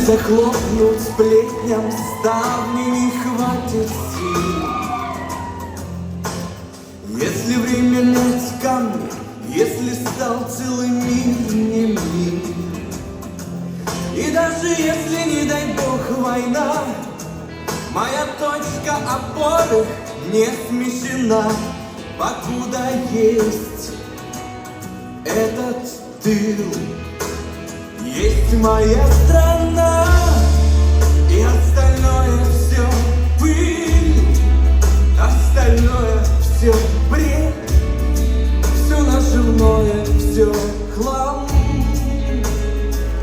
захлопнуть сплетням ставни не хватит сил. Если время мять камни, если стал целый мир не мир, и даже если, не дай бог, война, моя точка опоры не смещена, покуда есть этот тыл. Есть моя страна, и остальное все пыль, остальное все бред, все наживное, все хлам.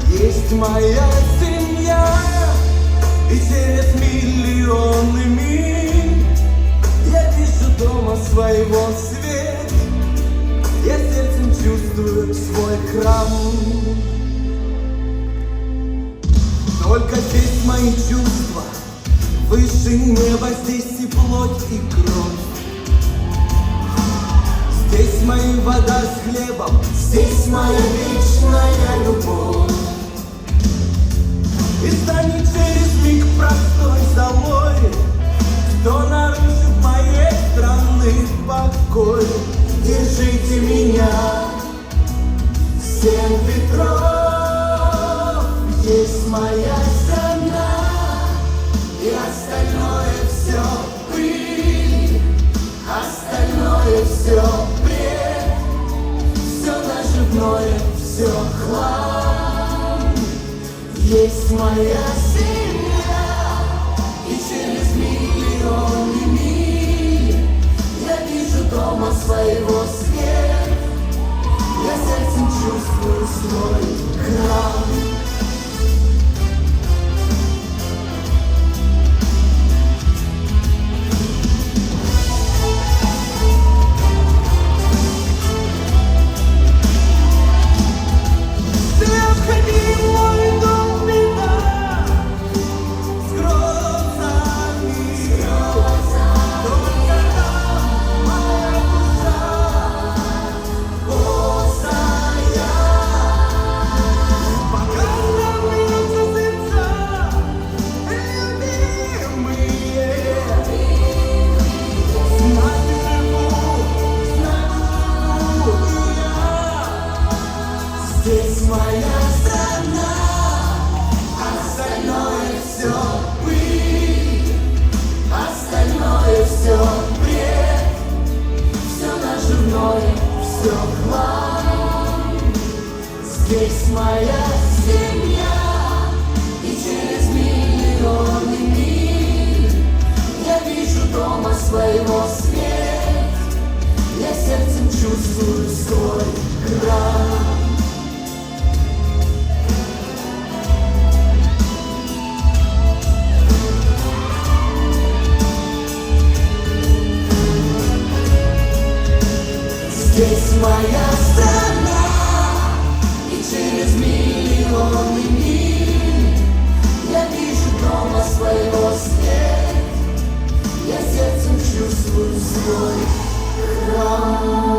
Есть моя семья, и через миллионы миль я вижу дома своего свет, я сердцем чувствую свой храм. Только здесь мои чувства, выше неба, здесь и плоть, и кровь. Здесь моя вода с хлебом, здесь моя вечная любовь. И станет через миг простой золой, кто нарушит моей страны покой. Держите меня, семь ветров. Есть моя страна, и остальное все пыль, остальное все бред, все наживное, все хлам. Есть моя семья, и через миллионы миль я вижу дома своего свет, я сердцем чувствую свой храм. Здесь моя страна, остальное все пыль, остальное все бред, все наживное, все хлам. Здесь моя семья, и через миллионы миль я вижу дома своего свет, я сердцем чувствую свой храм. Здесь моя страна, и через миллионы миль я вижу дома своего свет, я сердцем чувствую свой храм.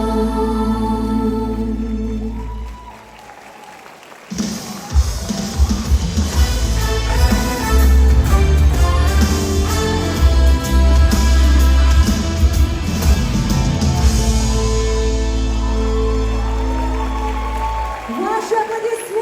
Ваши аплодисменты!